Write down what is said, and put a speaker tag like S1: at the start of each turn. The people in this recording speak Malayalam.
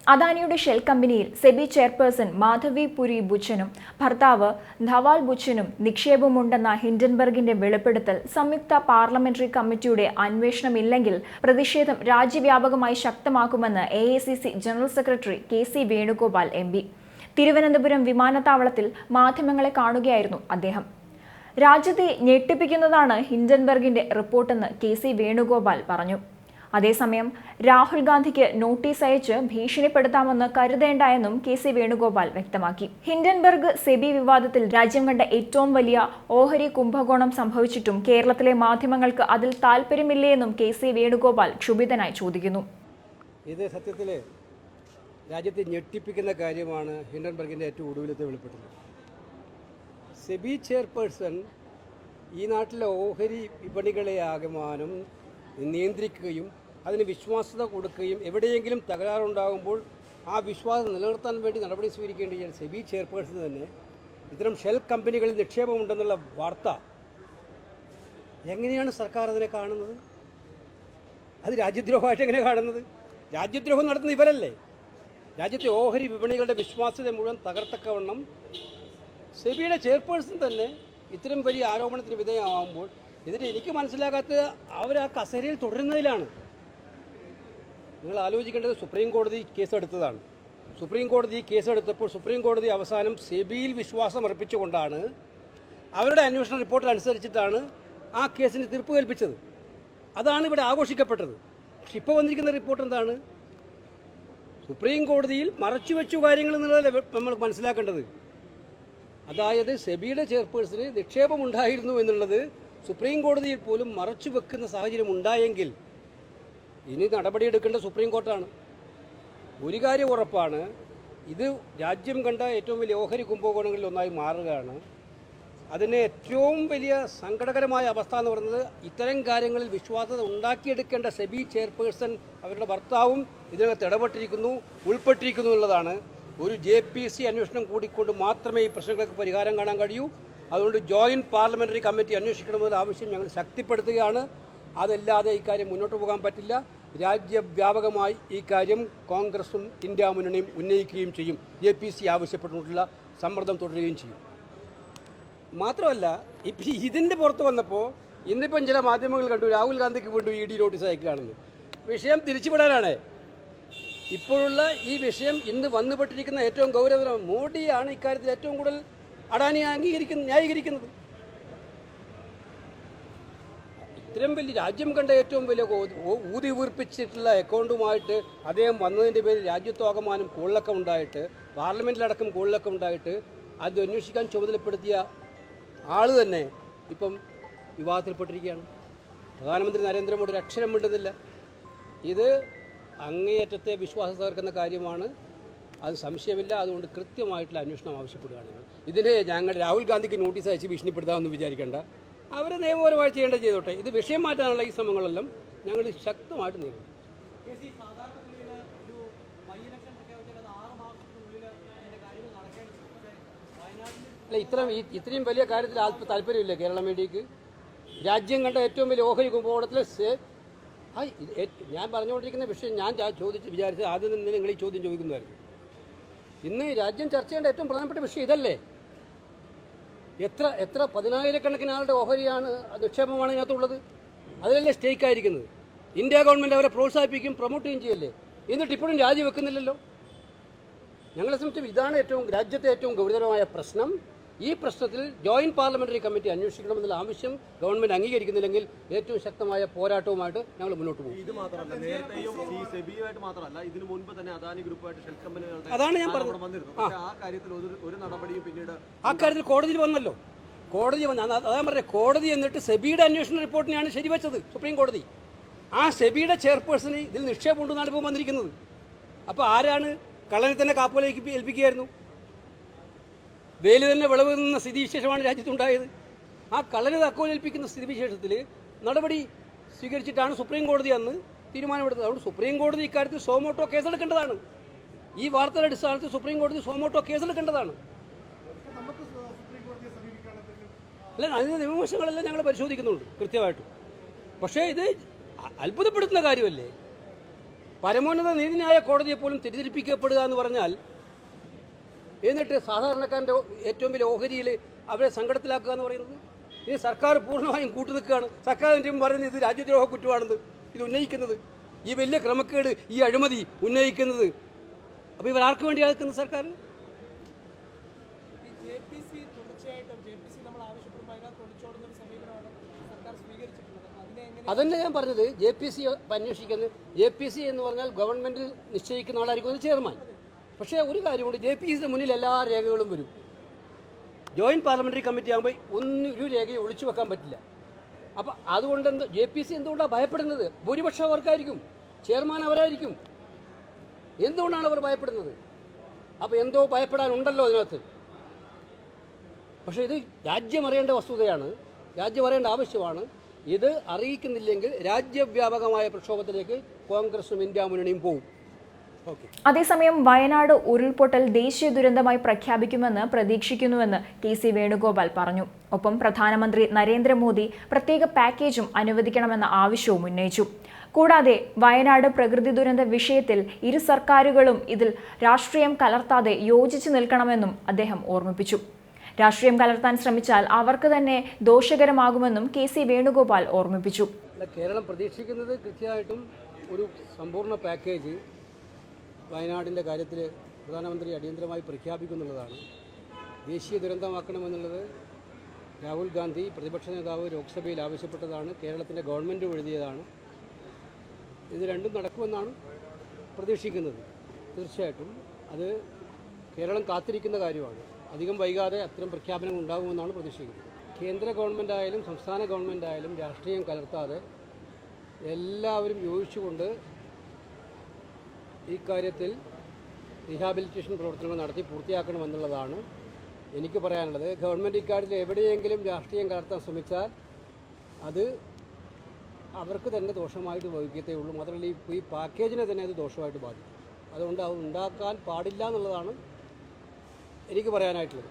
S1: അദാനിയുടെ ഷെൽ കമ്പനിയിൽ സെബി ചെയർപേഴ്സൺ മാധവി പുരി ബുച്ചനും ഭർത്താവ് ധവാൽ ബുച്ചനും നിക്ഷേപമുണ്ടെന്ന ഹിൻഡൻബർഗിന്റെ വെളിപ്പെടുത്തൽ സംയുക്ത പാർലമെന്ററി കമ്മിറ്റിയുടെ അന്വേഷണമില്ലെങ്കിൽ പ്രതിഷേധം രാജ്യവ്യാപകമായി ശക്തമാക്കുമെന്ന് AICC general secretary KC Venugopal MP. Thiruvananthapuram വിമാനത്താവളത്തിൽ മാധ്യമങ്ങളെ കാണുകയായിരുന്നു അദ്ദേഹം. രാജ്യത്തെ ഞെട്ടിപ്പിക്കുന്നതാണ് ഹിൻഡൻബർഗിന്റെ റിപ്പോർട്ടെന്ന് KC വേണുഗോപാൽ പറഞ്ഞു. അതേസമയം രാഹുൽ ഗാന്ധിക്ക് നോട്ടീസ് അയച്ച് ഭീഷണിപ്പെടുത്താമെന്ന് കരുതേണ്ട എന്നും KC വേണുഗോപാൽ വ്യക്തമാക്കി. ഹിൻഡൻബർഗ് സെബി വിവാദത്തിൽ രാജ്യം കണ്ട ഏറ്റവും വലിയ ഓഹരി കുംഭകോണം സംഭവിച്ചിട്ടും കേരളത്തിലെ മാധ്യമങ്ങൾക്ക് അതിൽ താല്പര്യമില്ലേയെന്നും KC വേണുഗോപാൽ ക്ഷുഭിതനായി ചോദിക്കുന്നു.
S2: ഇത് സത്യത്തിൽ രാജ്യത്തെ ഞെട്ടിപ്പിക്കുന്ന കാര്യമാണ്. ഹിൻഡൻബർഗിൻ്റെ ഏറ്റവും ഒടുവിലത്തെ വെളിപ്പെടുത്തൽ. സെബി ചെയർപേഴ്സൺ ഈ നാട്ടിലെ ഓഹരി വിപണികളെ ആകമാനം നിയന്ത്രിക്കുകയും അതിന് വിശ്വാസ്യത കൊടുക്കുകയും എവിടെയെങ്കിലും തകരാറുണ്ടാകുമ്പോൾ ആ വിശ്വാസം നിലനിർത്താൻ വേണ്ടി നടപടി സ്വീകരിക്കേണ്ട സെബി ചെയർപേഴ്സൺ തന്നെ ഇത്തരം ഷെൽ കമ്പനികളിൽ നിക്ഷേപമുണ്ടെന്നുള്ള വാർത്ത എങ്ങനെയാണ് സർക്കാർ അതിനെ കാണുന്നത്? അത് രാജ്യദ്രോഹമായിട്ട് എങ്ങനെ കാണുന്നത്? രാജ്യദ്രോഹം നടത്തുന്ന ഇവരല്ലേ? രാജ്യത്തെ ഓഹരി വിപണികളുടെ വിശ്വാസ്യത മുഴുവൻ തകർത്തക്കവണ്ണം സെബിയുടെ ചെയർപേഴ്സൺ തന്നെ ഇത്തരം വലിയ ആരോപണത്തിന് വിധേയമാകുമ്പോൾ ഇതിന് എനിക്ക് മനസ്സിലാകാത്ത അവർ ആ കസേരയിൽ തുടരുന്നതിലാണ്. നിങ്ങൾ ആലോചിക്കേണ്ടത് സുപ്രീം കോടതി കേസെടുത്തതാണ്. സുപ്രീം കോടതി കേസെടുത്തപ്പോൾ സുപ്രീം കോടതി അവസാനം സെബിയിൽ വിശ്വാസം അർപ്പിച്ചുകൊണ്ടാണ് അവരുടെ അന്വേഷണ റിപ്പോർട്ട് അനുസരിച്ചിട്ടാണ് ആ കേസിന് തീർപ്പ് കൽപ്പിച്ചത്. അതാണ് ഇവിടെ ആഘോഷിക്കപ്പെട്ടത്. പക്ഷെ ഇപ്പോൾ വന്നിരിക്കുന്ന റിപ്പോർട്ട് എന്താണ്? സുപ്രീം കോടതിയിൽ മറച്ചുവെച്ചു കാര്യങ്ങൾ എന്നുള്ളത് നമ്മൾ മനസ്സിലാക്കേണ്ടത്. അതായത് സെബിയുടെ ചെയർപേഴ്സന് നിക്ഷേപമുണ്ടായിരുന്നു എന്നുള്ളത് സുപ്രീം കോടതിയിൽ പോലും മറച്ചു വെക്കുന്ന സാഹചര്യം ഉണ്ടായെങ്കിൽ ഇനി നടപടിയെടുക്കേണ്ട സുപ്രീം കോർട്ടാണ്. ഒരു കാര്യം ഉറപ്പാണ്, ഇത് രാജ്യം കണ്ട ഏറ്റവും വലിയ ഓഹരി കുംഭകോണങ്ങളിൽ ഒന്നായി മാറുകയാണ്. അതിന് ഏറ്റവും വലിയ സങ്കടകരമായ അവസ്ഥ എന്ന് പറയുന്നത് ഇത്തരം കാര്യങ്ങളിൽ വിശ്വാസത ഉണ്ടാക്കിയെടുക്കേണ്ട സെബി ചെയർപേഴ്സൺ അവരുടെ ഭർത്താവും ഇതിനകത്ത് ഇടപെട്ടിരിക്കുന്നു, ഉൾപ്പെട്ടിരിക്കുന്നു എന്നുള്ളതാണ്. ഒരു JPC അന്വേഷണം കൂടിക്കൊണ്ട് മാത്രമേ ഈ പ്രശ്നങ്ങൾക്ക് പരിഹാരം കാണാൻ കഴിയൂ. അതുകൊണ്ട് ജോയിൻറ്റ് പാർലമെൻ്ററി കമ്മിറ്റി അന്വേഷിക്കണമെന്ന ആവശ്യം ഞങ്ങൾ ശക്തിപ്പെടുത്തുകയാണ്. അതല്ലാതെ ഇക്കാര്യം മുന്നോട്ട് പോകാൻ പറ്റില്ല. രാജ്യവ്യാപകമായി ഈ കാര്യം കോൺഗ്രസും ഇന്ത്യ മുന്നണിയും ഉന്നയിക്കുകയും ചെയ്യും. JPC ആവശ്യപ്പെട്ടുകൊണ്ടുള്ള സമ്മർദ്ദം തുടരുകയും ചെയ്യും. മാത്രമല്ല ഇപ്പം ഇതിൻ്റെ പുറത്ത് വന്നപ്പോൾ ഇന്നിപ്പം ചില മാധ്യമങ്ങൾ കണ്ടു രാഹുൽ ഗാന്ധിക്ക് വീണ്ടും ED നോട്ടീസ് അയക്കുകയാണെന്ന്. വിഷയം തിരിച്ചുവിടാനാണ്. ഇപ്പോഴുള്ള ഈ വിഷയം ഇന്ന് വന്നുപെട്ടിരിക്കുന്ന ഏറ്റവും ഗൗരവതരം മോഡിയാണ് ഇക്കാര്യത്തിൽ ഏറ്റവും കൂടുതൽ അഡാനിയെ ന്യായീകരിക്കുന്നത്. ഇത്രയും വലിയ രാജ്യം കണ്ട ഏറ്റവും വലിയ ഊതി വീർപ്പിച്ചിട്ടുള്ള അക്കൗണ്ടുമായിട്ട് അദ്ദേഹം വന്നതിൻ്റെ പേരിൽ രാജ്യത്താകമാനം കോളിളക്കം ഉണ്ടായിട്ട്, പാർലമെൻറ്റിലടക്കം കോളിളക്കം ഉണ്ടായിട്ട് അത് അന്വേഷിക്കാൻ ചുമതലപ്പെടുത്തിയ ആൾ തന്നെ ഇപ്പം വിവാദത്തിൽപ്പെട്ടിരിക്കുകയാണ്. പ്രധാനമന്ത്രി നരേന്ദ്രമോദി ഒരു അക്ഷരം മിണ്ടുന്നില്ല. ഇത് അങ്ങേയറ്റത്തെ വിശ്വാസം തകർക്കുന്ന കാര്യമാണ്. അത് സംശയമില്ല. അതുകൊണ്ട് കൃത്യമായിട്ടുള്ള അന്വേഷണം ആവശ്യപ്പെടുകയാണ്. ഇതിന് ഞങ്ങൾ രാഹുൽ ഗാന്ധിക്ക് നോട്ടീസ് അയച്ച് ഭീഷണിപ്പെടുത്താമെന്ന് വിചാരിക്കേണ്ട. അവർ നിയമപരമായി ചെയ്യേണ്ടത് ചെയ്തോട്ടെ. ഇത് വിഷയം മാറ്റാനുള്ള ഈ ശ്രമങ്ങളെല്ലാം ഞങ്ങൾ ശക്തമായിട്ട് നേരിടും. അല്ല, ഇത്രയും വലിയ കാര്യത്തിൽ താല്പര്യമില്ല കേരള മീഡിയക്ക്. രാജ്യം കണ്ട ഏറ്റവും വലിയ ഓഹരി കുംഭകോണത്തിൽ ഞാൻ പറഞ്ഞുകൊണ്ടിരിക്കുന്ന വിഷയം ഞാൻ വിചാരിച്ചത് ആദ്യം തന്നെ നിങ്ങൾ ഈ ചോദ്യം ചോദിക്കുന്നതായിരുന്നു. ഇന്ന് രാജ്യം ചർച്ച ചെയ്യേണ്ട ഏറ്റവും പ്രധാനപ്പെട്ട വിഷയം ഇതല്ലേ? എത്ര 10,000-കണക്കിന് ആളുടെ ഓഹരിയാണ് നിക്ഷേപമാണ് ഇതിനകത്തുള്ളത്. അതിലല്ലേ സ്റ്റേക്ക് ആയിരിക്കുന്നത്. ഇന്ത്യ ഗവൺമെൻറ് അവരെ പ്രോത്സാഹിപ്പിക്കും, പ്രൊമോട്ട് ചെയ്യല്ലേ. എന്നിട്ട് ഇപ്പോഴും രാജിവെക്കുന്നില്ലല്ലോ. ഞങ്ങളെ സംബന്ധിച്ച് ഇതാണ് രാജ്യത്തെ ഏറ്റവും ഗൗരവമായ പ്രശ്നം. ഈ പ്രശ്നത്തിൽ ജോയിൻറ്റ് പാർലമെൻ്ററി കമ്മിറ്റി അന്വേഷിക്കണമെന്നുള്ള ആവശ്യം ഗവൺമെൻറ് അംഗീകരിക്കുന്നില്ലെങ്കിൽ ഏറ്റവും ശക്തമായ പോരാട്ടവുമായിട്ട് ഞങ്ങൾ മുന്നോട്ട് പോകും. അതാണ് ഞാൻ പറഞ്ഞത്. ആ കാര്യത്തിൽ കോടതിയിൽ വന്നല്ലോ. അതാ പറഞ്ഞത്, കോടതി എന്നിട്ട് സെബിയുടെ അന്വേഷണ റിപ്പോർട്ടിനെയാണ് ശരിവെച്ചത് സുപ്രീം കോടതി. ആ സെബിയുടെ ചെയർപേഴ്സണ് ഇതിൽ നിക്ഷേപമുണ്ടെന്നാണ് ഇപ്പോൾ വന്നിരിക്കുന്നത്. അപ്പോൾ ആരാണ് കള്ളനെ തന്നെ കാപ്പോലേക്ക് ഏൽപ്പിക്കുകയായിരുന്നു? വേലി തന്നെ വിളവ് നിന്ന സ്ഥിതിവിശേഷമാണ് രാജ്യത്തുണ്ടായത്. ആ കള്ളനെ താക്കോലേൽപ്പിക്കുന്ന സ്ഥിതിവിശേഷത്തിൽ നടപടി സ്വീകരിച്ചിട്ടാണ് സുപ്രീം കോടതി അന്ന് തീരുമാനമെടുത്തത്. അതുകൊണ്ട് സുപ്രീം കോടതി ഇക്കാര്യത്തിൽ സോമോട്ടോ കേസെടുക്കേണ്ടതാണ്. ഈ വാർത്തയുടെ അടിസ്ഥാനത്തിൽ സുപ്രീം കോടതി സോമോട്ടോ കേസെടുക്കേണ്ടതാണ്. അല്ല, അതിൻ്റെ നിയമവശങ്ങളെല്ലാം ഞങ്ങൾ പരിശോധിക്കുന്നുണ്ട് കൃത്യമായിട്ടും. പക്ഷേ ഇത് അത്ഭുതപ്പെടുത്തുന്ന കാര്യമല്ലേ? പരമോന്നത നീതിന്യായ കോടതിയെ പോലും തെറ്റിദ്ധരിപ്പിക്കപ്പെടുക എന്ന് പറഞ്ഞാൽ, എന്നിട്ട് സാധാരണക്കാരൻ്റെ ഏറ്റവും വലിയ ഓഹരിയിൽ അവരെ സങ്കടത്തിലാക്കുക എന്ന് പറയുന്നത്, ഈ സർക്കാർ പൂർണ്ണമായും കൂട്ടുനിൽക്കുകയാണ്. സർക്കാർ പറയുന്നത് ഇത് രാജ്യദ്രോഹ കുറ്റമാണെന്ന് ഇത് ഉന്നയിക്കുന്നത്, ഈ വലിയ ക്രമക്കേട്, ഈ അഴിമതി ഉന്നയിക്കുന്നത്. അപ്പോൾ ഇവർ ആർക്ക് വേണ്ടി ആക്കുന്നത്? സർക്കാർ അതന്നെ ഞാൻ പറഞ്ഞത്. JPC അന്വേഷിക്കുന്നത്, JPC എന്ന് പറഞ്ഞാൽ ഗവൺമെൻറ് നിശ്ചയിക്കുന്ന ആളായിരിക്കും അത് ചെയർമാൻ. പക്ഷേ ഒരു കാര്യമുണ്ട്, JPCയുടെ മുന്നിൽ എല്ലാ രേഖകളും വരും. ജോയിൻറ്റ് പാർലമെൻ്ററി കമ്മിറ്റി ആകുമ്പോൾ ഒരു രേഖയെ ഒളിച്ചു വെക്കാൻ പറ്റില്ല. അപ്പം അതുകൊണ്ട് JPC എന്തുകൊണ്ടാണ് ഭയപ്പെടുന്നത്? ഭൂരിപക്ഷം അവർക്കായിരിക്കും, ചെയർമാൻ അവരായിരിക്കും. എന്തുകൊണ്ടാണ് അവർ ഭയപ്പെടുന്നത്? അപ്പോൾ എന്തോ ഭയപ്പെടാനുണ്ടല്ലോ അതിനകത്ത്. പക്ഷേ ഇത് രാജ്യം അറിയേണ്ട വസ്തുതയാണ്, രാജ്യം അറിയേണ്ട ആവശ്യമാണ്. ഇത് അറിയിക്കുന്നില്ലെങ്കിൽ രാജ്യവ്യാപകമായ പ്രക്ഷോഭത്തിലേക്ക് കോൺഗ്രസും ഇന്ത്യ മുന്നണിയും പോകും.
S1: അതേസമയം വയനാട് ഉരുൾപൊട്ടൽ ദേശീയ ദുരന്തമായി പ്രഖ്യാപിക്കുമെന്ന് പ്രതീക്ഷിക്കുന്നുവെന്ന് TC വേണുഗോപാൽ പറഞ്ഞു. ഒപ്പം പ്രധാനമന്ത്രി നരേന്ദ്രമോദി പ്രത്യേക പാക്കേജും അനുവദിക്കണമെന്ന ആവശ്യവും ഉന്നയിച്ചു. കൂടാതെ വയനാട് പ്രകൃതി ദുരന്ത വിഷയത്തിൽ ഇരു സർക്കാരുകളും ഇതിൽ രാഷ്ട്രീയം കലർത്താതെ യോജിച്ചു നിൽക്കണമെന്നും അദ്ദേഹം ഓർമ്മിപ്പിച്ചു. രാഷ്ട്രീയം കലർത്താൻ ശ്രമിച്ചാൽ അവർക്ക് തന്നെ ദോഷകരമാകുമെന്നും KC വേണുഗോപാൽ ഓർമ്മിപ്പിച്ചു.
S2: കേരളം പ്രതീക്ഷിക്കുന്നത് കൃത്യമായിട്ടും ഒരു സമ്പൂർണ്ണ പാക്കേജ് വയനാടിൻ്റെ കാര്യത്തിൽ പ്രധാനമന്ത്രി അടിയന്തരമായി പ്രഖ്യാപിക്കുന്നുള്ളതാണ്. ദേശീയ ദുരന്തമാക്കണമെന്നുള്ളത് രാഹുൽ ഗാന്ധി പ്രതിപക്ഷ നേതാവ് ലോക്സഭയിൽ ആവശ്യപ്പെട്ടതാണ്, കേരളത്തിൻ്റെ ഗവൺമെൻറ് എഴുതിയതാണ്. ഇത് രണ്ടും നടക്കുമെന്നാണ് പ്രതീക്ഷിക്കുന്നത്. തീർച്ചയായിട്ടും അത് കേരളം കാത്തിരിക്കുന്ന കാര്യമാണ്. അധികം വൈകാതെ അത്തരം പ്രഖ്യാപനങ്ങൾ ഉണ്ടാകുമെന്നാണ് പ്രതീക്ഷിക്കുന്നത്. കേന്ദ്ര ഗവൺമെൻറ് ആയാലും സംസ്ഥാന ഗവൺമെൻറ് ആയാലും രാഷ്ട്രീയം കലർത്താതെ എല്ലാവരും യോജിച്ചുകൊണ്ട് ഈ കാര്യത്തിൽ റീഹാബിലിറ്റേഷൻ പ്രവർത്തനങ്ങൾ നടത്തി പൂർത്തിയാക്കണമെന്നുള്ളതാണ് എനിക്ക് പറയാനുള്ളത്. ഗവൺമെൻറ് ഇക്കാര്യത്തിൽ എവിടെയെങ്കിലും രാഷ്ട്രീയം കലർത്താൻ ശ്രമിച്ചാൽ അത് അവർക്ക് തന്നെ ദോഷമായിട്ട് ഭവിക്കത്തേ ഉള്ളൂ. മാത്രമല്ല ഈ പാക്കേജിനെ തന്നെ അത് ദോഷമായിട്ട് ബാധിക്കും. അതുകൊണ്ട് അത് ഉണ്ടാക്കാൻ പാടില്ല എന്നുള്ളതാണ് എനിക്ക് പറയാനായിട്ടുള്ളത്.